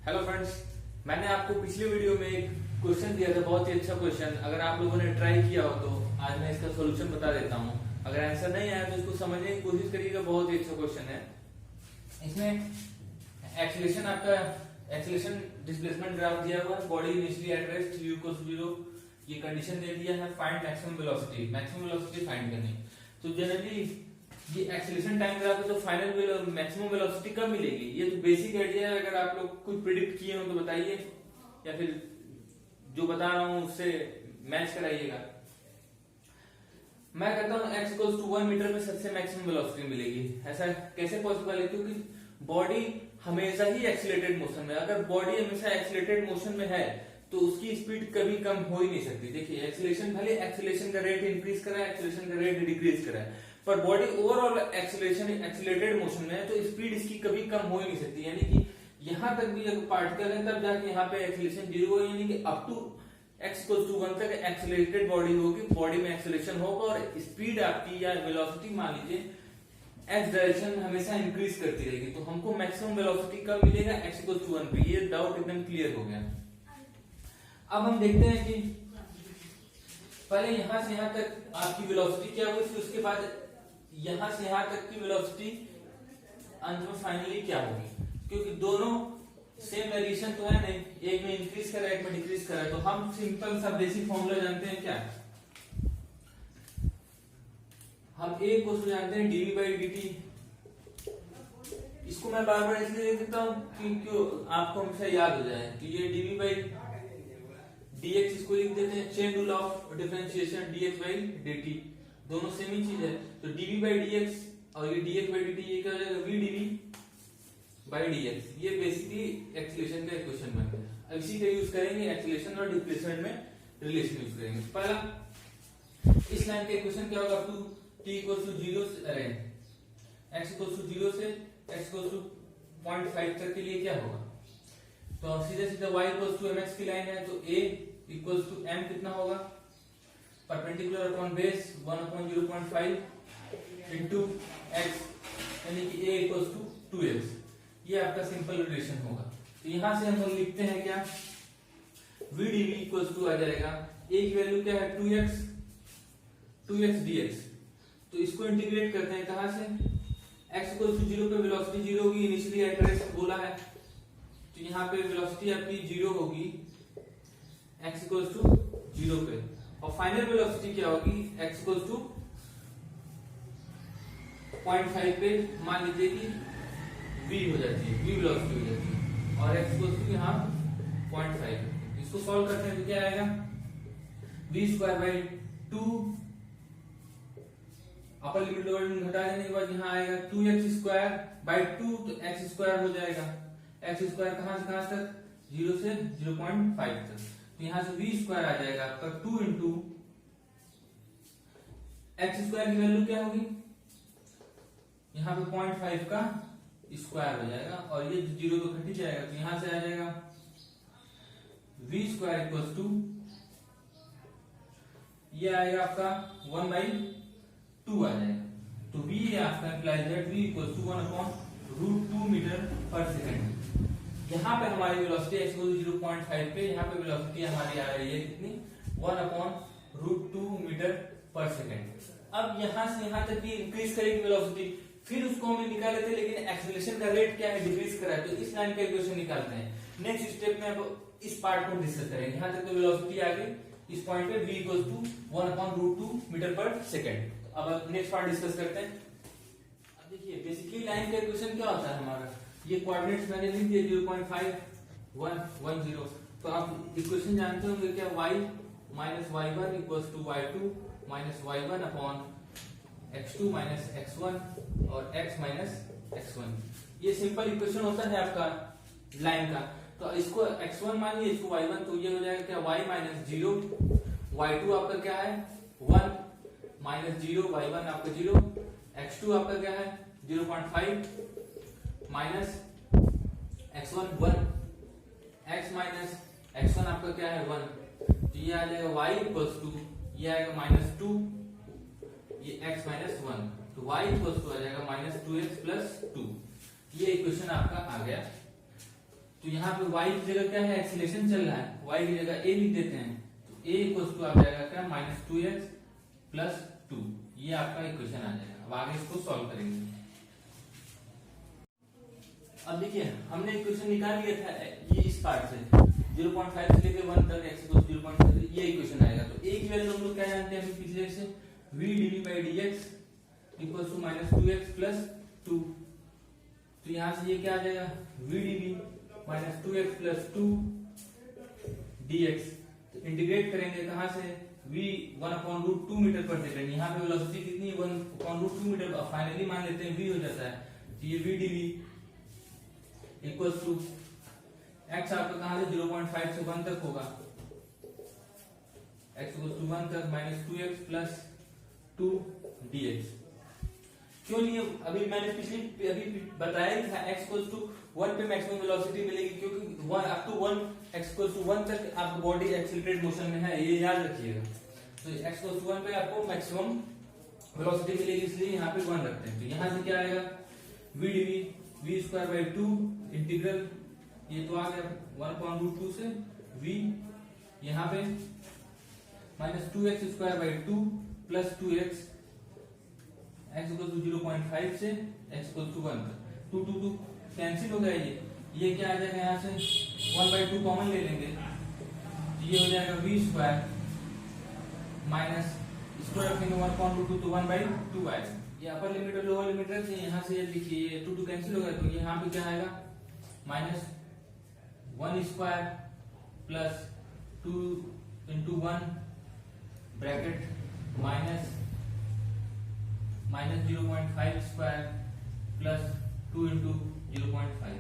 Hello friends, मैंने आपको पिछले वीडियो में एक क्वेश्चन दिया था, बहुत ही अच्छा क्वेश्चन। अगर आप लोगों ने ट्राई किया हो तो आज मैं इसका सॉल्यूशन बता देता हूं। अगर आंसर नहीं आया तो इसको समझने की कोशिश करिएगा, बहुत ही अच्छा क्वेश्चन है। इसमें एक्सेलरेशन डिस्प्लेसमेंट ग्राफ दिया हुआ है, body initially at rest u equal to 0, ये कंडीशन दे दिया है। फाइंड मैक्सिमम वेलोसिटी फाइंड करनी। तो जनरली ये एक्सेलरेशन टाइम ग्राफ है, तो फाइनल मैक्सिमम वेलोसिटी कब मिलेगी, ये तो बेसिक आइडिया है। अगर आप लोग कुछ प्रिडिक्ट किए हो तो बताइए, या फिर जो बता रहा हूं उससे मैच कराइएगा। मैं कहता हूं x इक्वल टू 1 मीटर में सबसे मैक्सिमम वेलोसिटी मिलेगी। ऐसा कैसे पॉसिबल है? क्योंकि बॉडी हमेशा ही एक्सीलरेटेड मोशन में। अगर बॉडी हमेशा एक्सीलरेटेड मोशन में है तो उसकी स्पीड कभी कम हो ही नहीं सकती। देखिए, एक्सीलरेशन का रेट इंक्रीज करा है, एक्सीलरेशन का रेट डिक्रीज करा है, पर बॉडी ओवरऑल एक्सीलरेटेड मोशन में है, तो स्पीड इसकी कभी कम हो ही नहीं सकती। यानी कि यहां तक भी अगर पार्टिकल है तब जाके यहाँ पे एक्सीलरेशन 0 हो, यानी कि up to x equal to 1 तक एक्सीलरेटेड बॉडी होगी, बॉडी में एक्सीलरेशन होगा और स्पीड आपकी या वेलोसिटी मान लीजिए x डायरेक्शन हमेशा इंक्रीज करती रहेगी। तो हमको मैक्सिमम वेलोसिटी कब मिलेगा? x इक्वल टू 1 पे। ये डाउट एकदम क्लियर हो गया। अब हम देखते हैं कि पहले यहां से यहां तक आपकी वेलोसिटी क्या हुई, फिर उसके बाद यहां से यहां तक की वेलोसिटी अंत में फाइनली क्या होगी। क्योंकि दोनों सेम वेरिएशन तो है नहीं, एक में इंक्रीज करा है, एक में डिक्रीज करा है। तो हम सिंपल सा बेसिक फॉर्मूला जानते हैं क्या, हम एक को जानते हैं dv बाई dt। इसको मैं बार बार इसलिए लिख देता हूं कि क्यों आपको हमेशा याद हो जाए। तो ये dv बाई dx, इसको लिख देते हैं chain rule of differentiation dx by dt, दोनों सेम ही चीज है। तो dv बाई dx और ये dx बाई dt, ये क्या हो जाएगा v dv बाई dx। ये बेसिकली एक्सीलरेशन का इक्वेशन बनता है। अब इसी का यूज करेंगे एक्सीलरेशन और डिस्प्लेसमेंट में रिलेशन यूज करेंगे। पहला इस लाइन का इक्वेशन क्या होगा, टू t इक्वल टू 0 से x इक्वल टू 0 से x इक्वल टू 0.5 तक के लिए क्या होगा। तो सीधे सीधे y इक्वल टू mx की लाइन है, तो a इक्वल टू m कितना होगा, perpendicular upon base 1 upon 0.5 into x, यानी कि a इक्वल टू 2x। ये आपका सिंपल रिलेशन होगा। तो यहां से हम लिखते हैं क्या, v dv इक्वल टू आ जाएगा, a की वैल्यू क्या है 2x dx। तो इसको इंटीग्रेट करते हैं कहां से, x इक्वल टू 0 पे वेलोसिटी 0 होगी, इनिशियली एट रेस्ट बोला है, तो यहाँ पे वेलोसिटी आपकी 0 होगी x इक्वल टू 0 पे, और फाइनल वेलोसिटी क्या होगी x इक्वल टू 0.5 पे। मान लीजिए कि v हो जाती है, v वेलोसिटी हो जाती है, और x इक्वल टू यहाँ 0.5। इसको सॉल्व करते हैं तो क्या आएगा, v square by 2, upper limit lower limit घटा देने के बाद यहाँ आएगा 2x स्क्वायर बाई 2, तो x स्क्वायर हो जाएगा। x स्क्वायर कहां से कहां तक, 0 से 0.5 तक। तो यहां से v स्क्वायर आ जाएगा आपका 2 इंटू x स्क्वायर की वैल्यू क्या होगी, यहाँ पे 0.5 का स्क्वायर हो जाएगा, और ये 0 तो घट ही जाएगा, तो यहां से आ जाएगा v स्क्वायर इक्वल टू, ये आएगा आपका 1 बाई 2 आ जाएगा। तो v आपका implies that v equal to 1 upon root 2 metre per second. यहाँ पे हमारी वेलोसिटी x इक्वल टू 0.5 पे, यहाँ पे वेलोसिटी हमारी आ रही है कितनी, 1 upon root 2 metre per second. अब यहाँ से यहाँ तक की इंक्रीज करेगी वेलोसिटी, फिर उसको हम निकाले थे, लेकिन एक्सीलरेशन का रेट क्या है, डिक्रीज करा है। तो इस लाइन का इक्वेशन निकालते हैं। नेक्स्ट स्टेप में अब इस पार्ट को डिस्कस करेंगे। यहाँ तक तो वेलोसिटी आ गई, इस पॉइंट पे v equal to 1 upon root 2 metre per second. अब नेक्स्ट पार्ट डिस्कस करते हैं। अब देखिए, बेसिकली लाइन का इक्वेशन क्या होता है हमारा, ये कोऑर्डिनेट्स मैंने लिख दिए 0.5 1 1 0। तो आप इक्वेशन जानते होंगे क्या, y minus y1 equals to y2 minus y1 upon x2 minus x1 और x माइनस x1। ये सिंपल इक्वेशन होता है आपका लाइन का। तो इसको x1 मानिए, इसको y1, तो ये हो जाएगा क्या, y माइनस 0, y2 आपका क्या है 1 माइनस 0, y1 आपका 0, x2 आपका क्या है 0.5 minus x1 1, x minus x1 आपका क्या है 1। तो ये आ जाएगा y इक्वल्स टू, ये आएगा -2, ये x माइनस 1, तो y इक्वल्स टू आ जाएगा -2x प्लस 2। ये इक्वेशन आपका आ गया। तो यहाँ पे y की जगह क्या है, एक्सीलरेशन चल रहा है, y की जगह a लिख देते हैं, तो a इक्वल टू आ जाएगा क्या, -2x + 2। ये आपका इक्वेशन आ जाएगा। अब आगे इसको सॉल्व करेंगे। अब देखिए हमने इक्वेशन निकाल लिया था ये इस पार्ट से 0.5 से लेकर 1 तक x इक्वल 0.5, ये इक्वेशन आएगा। तो एक वैल्यू हम लोग क्या जानते हैं अभी पिछले से, v dv/dx equal to -2x + 2। तो यहां से ये क्या आ जाएगा, v dv -2x + 2 dx। तो इंटीग्रेट करेंगे कहां से, v 1/√2 मीटर पर सेकंड, यहाँ पे वेलोसिटी कितनी है 1/√2 मीटर, फाइनली मान लेते हैं v हो जाता है। तो ये v dv equal to x आपका कहां से 0.5 से 1 तक होगा, x इक्वल टू 1 तक -2x + 2 dx। क्यों नहीं, अभी मैंने अभी बताया ही था x इक्वल टू 1 पे मैक्सिमम वेलोसिटी मिलेगी, क्योंकि 1 up to 1 x equal to 1 तक आपका बॉडी एक्सीलरेटेड मोशन में है, ये याद रखिएगा। तो x इक्वल टू 1 पे आपको मैक्सिमम वेलोसिटी मिलेगी, इसलिए यहाँ पे 1 रखते हैं। तो यहाँ से क्या आएगा, v dv v²/2 इंटीग्रल, ये तो आ गया 1/√2 से v, यहाँ पे -2x² + 2x, x equal to 0.5 से x इक्वल टू 1 तक। 2 2 2 कैंसिल हो गया, ये क्या आ जाएगा, यहाँ से 1/2 कॉमन ले लेंगे, तो ये हो जाएगा v² माइनस स्क्वायर रखेंगे 1/√2 तो 1/2 आएगा। ये अपर लिमिट और लोअर लिमिट रखते हैं, यहाँ से ये देखिए ये 2 2 कैंसिल हो गया, तो यहाँ पे क्या आएगा, -1² + 2 × 1 ब्रैकेट -0.5² + 2 × 0.5।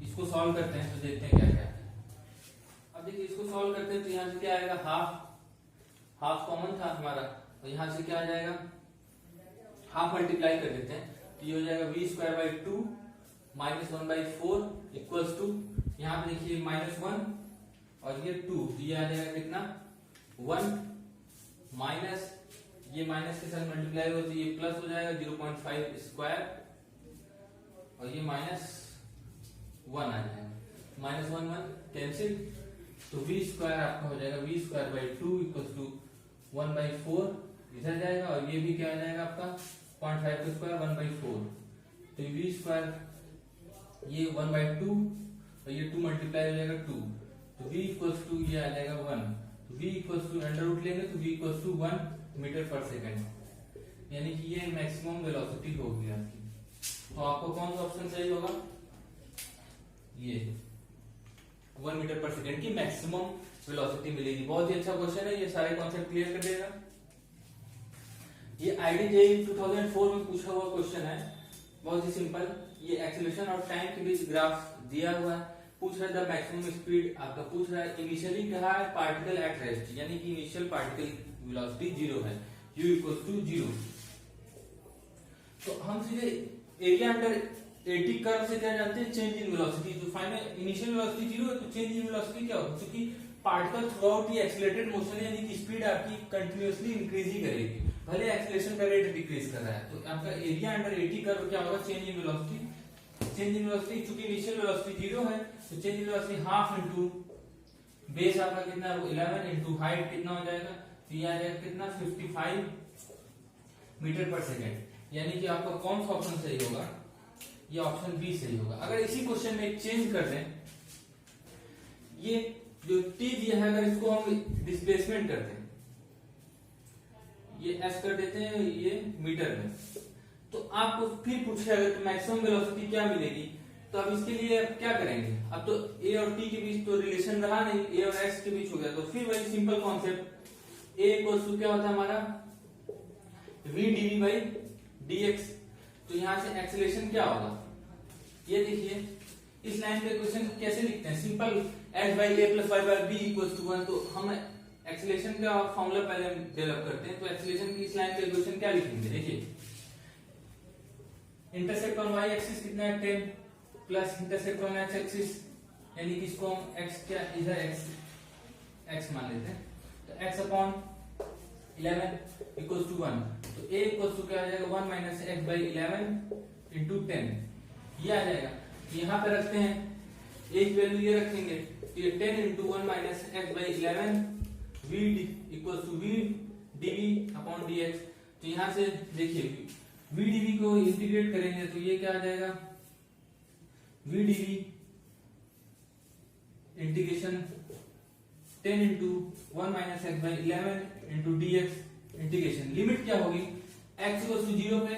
इसको सॉल्व करते हैं तो देखते हैं क्या क्या है। अब देखिए इसको सॉल्व करते हैं तो यहाँ से क्या आएगा, हाफ कॉमन था हमारा, तो यहाँ से क्या आ जाएगा, हाफ मल्टीप्लाई कर देते हैं, तो ये हो जाएगा v²/2 -1/4 इक्वल्स टू, यहाँ पे देखिए -1 और ये 2, तो ये आ जाएगा कितना 1 माइनस, ये माइनस के साथ मल्टीप्लाई हो तो ये प्लस हो जाएगा 0.5² और ये -1 आ जाएगा, -1 1 कैंसिल, तो v² आपका हो जाएगा v²/2 इक्वल्स टू 1/4 इधर जाएगा, और ये भी क्या आ जाएगा आपका 0.5 का स्क्वायर 1/4, तो v² ये 1/2 और ये 2 मल्टीप्लाई हो जाएगा 2, तो v इक्वल्स टू ये आ जाएगा 1, तो v इक्वल्स टू √ लेंगे तो v इक्वल्स टू 1 मीटर पर सेकंड, यानी कि ये मैक्सिमम वेलोसिटी होगी आपकी। तो आपको कौन सा ऑप्शन सही होगा, ये 1 मीटर पर सेकंड की मैक्सिमम वेलोसिटी मिलेगी। बहुत ही अच्छा क्वेश्चन है, ये सारे कॉन्सेप्ट क्लियर कर देगा। ये IIT-JEE 2004 में पूछा हुआ क्वेश्चन है, बहुत ही सिंपल। ये एक्सीलरेशन और टाइम के बीच ग्राफ दिया हुआ है, पूछ रहा है द मैक्सिमम स्पीड, आपका पूछ रहा है इनिशियली कहा है पार्टिकल एट रेस्ट, यानी कि इनिशियल पार्टिकल वेलोसिटी 0 है, u इक्वल्स टू 0। तो हम सीधे एरिया अंडर 80 कर्व से क्या जानते हैं, चेंज इन वेलोसिटी। तो फाइनल इनिशियल वेलोसिटी 0 है, तो चेंज इन वेलोसिटी क्या होगा, क्योंकि पार्टिकल थ्रू आउट ये एक्सीलरेटेड मोशन है, यानी कि स्पीड आपकी कंटिन्यूअसली इंक्रीज ही करेगी, भले एक्सीलरेशन का रेट डिक्रीज कर रहा है। तो आपका एरिया अंडर 80 कर्व क्या होगा, change in velocity. Change in velocity चूंकि इनिशियल वेलोसिटी 0 है, तो change in velocity half into base आपका कितना 11 इनटू हाइट कितना हो जाएगा, तो ये आ जाएगा कितना 55 मीटर पर सेकंड, यानी कि आपका कौन सा ऑप्शन सही होगा, ये ऑप्शन बी सही होगा। अगर इसी क्वेश्चन में एक चेंज कर दें, ये जो t दिया है अगर इसको हम डिस्प्लेसमेंट करते हैं, ये s कर देते हैं ये मीटर में, तो आपको फिर पूछेगा तो मैक्सिमम वेलोसिटी क्या मिलेगी। तो अब इसके लिए आप क्या करेंगे, अब तो a और t के बीच तो रिलेशन रहा नहीं, a और s के बीच हो गया, तो फिर वही simple concept, a equals to क्या होता है हमारा v dv/dx। तो यहां से एक्सीलरेशन क्या होगा, ये देखिए इस लाइन पे क्वेश्चन कैसे लिखते हैं, सिंपल h/a + y/b = 1। तो हम एक्सीलरेशन का फॉर्मूला पहले डेवलप करते हैं। तो एक्सीलरेशन की इस लाइन पे इक्वेशन क्या लिखेंगे, देखिए इंटरसेप्ट ऑन y एक्सिस कितना है 10 plus intercept on x axis, यानी कि इसको हम x क्या इधर x मान लेते हैं, तो x/11 = 1। तो a = क्या आ जाएगा 1 - x/11 × 10, ये आ जाएगा। यहाँ पे रखते हैं एक वैल्यू ये रखेंगे तो ये 10 into 1 minus x by 11 v equal to v dv upon dx. तो यहां से देखिए वी डीवी को इंटीग्रेट करेंगे तो ये क्या आ जाएगा, v dv integration 10 into 1 minus x by 11 into dx integration. Limit क्या होगी, एक्स इक्वल टू 0 पे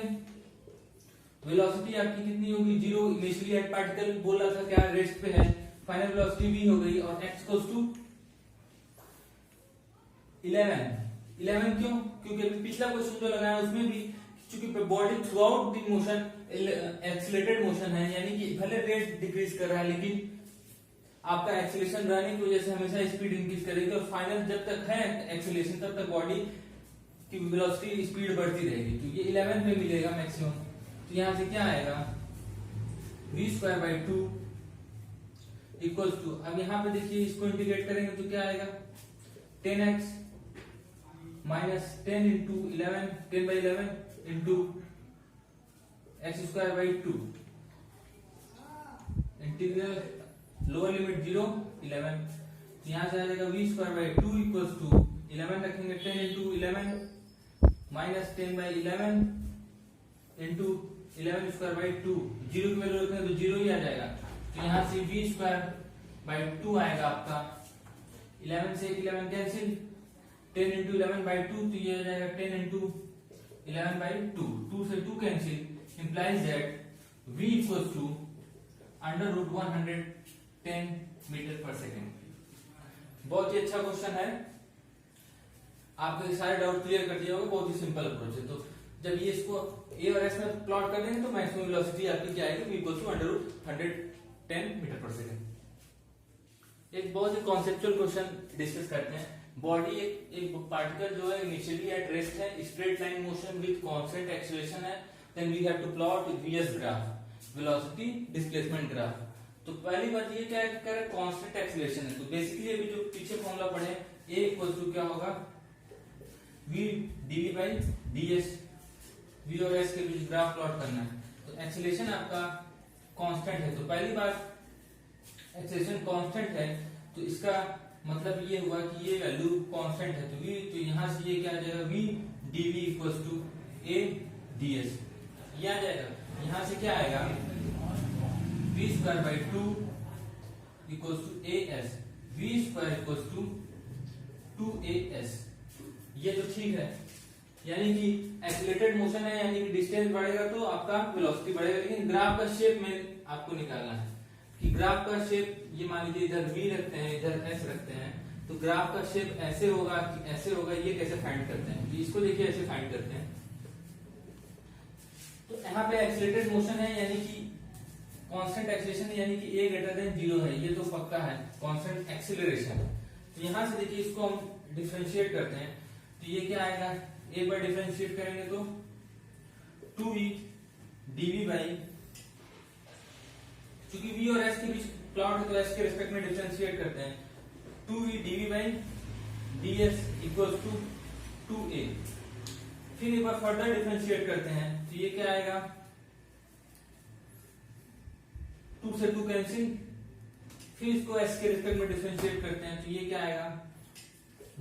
वेलोसिटी आपकी कितनी होगी 0, इनिशियली एट पार्टिकल बोल रहा था क्या रेस्ट पे है, फाइनल वेलोसिटी v हो गई और x इक्वल टू 11 क्यों, क्योंकि पिछला क्वेश्चन जो लगाया उसमें भी चूंकि body through out the motion accelerated motion है, यानी कि भले रेट डिक्रीज कर रहा है लेकिन आपका एक्सीलरेशन रहने की वजह से हमेशा स्पीड इंक्रीज करेगी और फाइनल जब तक है एक्सीलरेशन तब तक बॉडी की वेलोसिटी स्पीड बढ़ती रहेगी। तो ये 11 पे मिलेगा मैक्सिमम। तो यहां से क्या आएगा v² 2 इक्वल्स टू, अब यहाँ पे देखिए इसको इंटीग्रेट करेंगे तो क्या आएगा 10x minus 10 into 11 10/11 into x² 2 integral lower limit 0 11। तो यहाँ से आ जाएगा v² 2 इक्वल्स टू 11 रखेंगे 10 इंटू 11 माइनस 10/11 इंटू 11² 2 जीरो की वैल्यू रखेंगे तो 0 ही आ जाएगा। तो यहाँ से v² 2 आएगा आपका 11 से 11 कैंसिल 10 इंटू 11/2 तो ये आ जाएगा 10 इंटू 11/2 2 से 2 cancel implies that v equals to √110 metre per second. बहुत ही अच्छा क्वेश्चन है, आपके सारे डाउट क्लियर कर दिया होगा, बहुत ही सिंपल अप्रोच है। तो जब ये इसको a और s में प्लॉट कर देंगे तो मैक्सिमम वेलोसिटी आपकी क्या आएगी v equals to √110 metre per second. एक बहुत ही कॉन्सेप्चुअल क्वेश्चन डिस्कस करते हैं। बॉडी एक पार्टिकल जो है इनिशियली एट रेस्ट है, straight line motion with constant acceleration है, then we have to plot vs graph velocity displacement graph. तो पहली बात ये क्या है कांस्टेंट एक्सीलरेशन है, तो बेसिकली अभी जो पीछे फॉर्मूला पढ़े a इक्वल्स टू क्या होगा v dv/ds, v और s के बीच ग्राफ प्लॉट करना है। तो एक्सीलरेशन आपका कांस्टेंट है, तो पहली बात एक्सीलरेशन कांस्टेंट है तो इसका मतलब ये हुआ कि ये वैल्यू कांस्टेंट है। तो v तो यहां से ये क्या आ जाएगा v dv equals to a ds, ये आ जाएगा। यहां से क्या आएगा v² 2 equals to as, v² equals to 2as। ये तो ठीक है, यानी कि एक्सीलरेटेड मोशन है, यानी कि डिस्टेंस बढ़ेगा तो आपका वेलोसिटी बढ़ेगा, लेकिन ग्राफ का शेप में आपको निकालना है कि ग्राफ का शेप ये मान लीजिए इधर v रखते हैं इधर s रखते हैं, तो ग्राफ का शेप ऐसे होगा कि ऐसे होगा, ये कैसे फाइंड करते हैं, इसको देखिए ऐसे फाइंड करते हैं। तो यहाँ पे एक्सीलरेटेड मोशन है यानी कि कांस्टेंट एक्सीलरेशन यानी कि a > 0 है, ये तो पक्का है कांस्टेंट एक्सीलरेशन। तो यहाँ से देखिए इसको हम डिफरेंशिएट करते हैं तो ये क्या आएगा, a पर डिफरेंशिएट करेंगे तो 2v dv/, क्योंकि v और s के बीच प्लॉट है तो s के रिस्पेक्ट में डिफरेंशिएट करते हैं, 2v dv/ds equals to 2a। फिर एक बार फर्दर डिफरेंशिएट करते हैं तो ये क्या आएगा 2 से 2 कैंसिल, फिर इसको s के रिस्पेक्ट में डिफरेंशिएट करते हैं तो ये क्या आएगा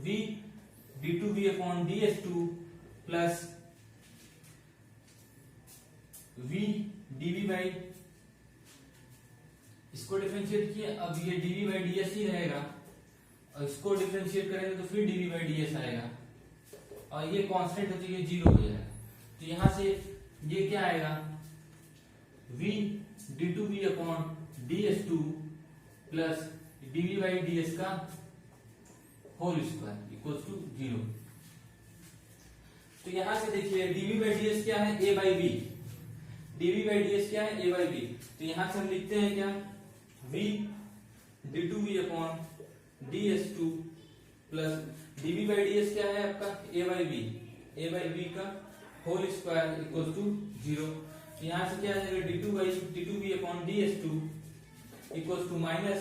v d2v/ds2 plus v dv/, इसको डिफरेंशिएट किया, अब ये dv/ds ही रहेगा और इसको डिफरेंशिएट करेंगे तो फिर dv/ds आएगा और ये कांस्टेंट है तो ये 0 हो जाएगा। तो यहां से ये क्या आएगा v d2v/ds2 प्लस dv/ds का होल स्क्वायर इक्वल्स टू 0। तो यहां से देखिए dv/ds क्या है a/v, dv/ds क्या है a/v, तो यहां से हम लिखते हैं क्या v d2v/ds2 प्लस dv/ds क्या है आपका a/v का होल स्क्वायर इक्वल्स टू 0। यहां से क्या आ जाएगा d2v/ds2 equals to minus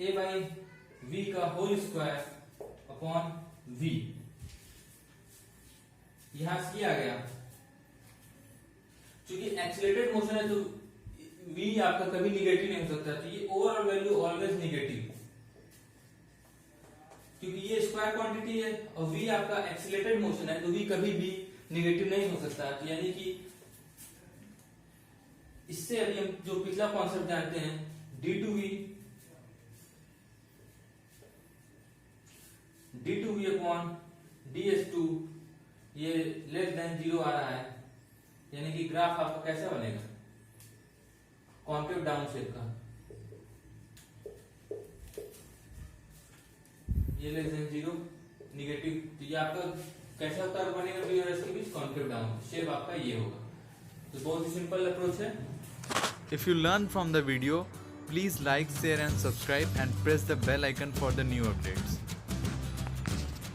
a/v का होल स्क्वायर अपॉन v। यहां से आ गया, क्योंकि एक्सीलरेटेड मोशन है तो v आपका कभी निगेटिव नहीं हो सकता, तो ये ओवरऑल वैल्यू ऑलवेज निगेटिव, क्योंकि ये स्क्वायर क्वांटिटी है और v आपका एक्सीलरेटेड मोशन है, तो v कभी भी निगेटिव नहीं हो सकता। तो यानी कि इससे अभी हम जो पिछला कॉन्सेप्ट जानते हैं d2v अपॉन ds2 ये लेस देन 0 आ रहा है, यानी कि ग्राफ आपका कैसा बनेगा, कॉन्केव डाउन शेप का, ये लेस देन 0 निगेटिव, तो ये आपका कैसा कर्व बनेगा v और s के बीच, कॉन्केव डाउन शेप आपका ये होगा। तो बहुत ही सिंपल अप्रोच है। If you learned from the video, please like, share and subscribe and press the bell icon for the new updates.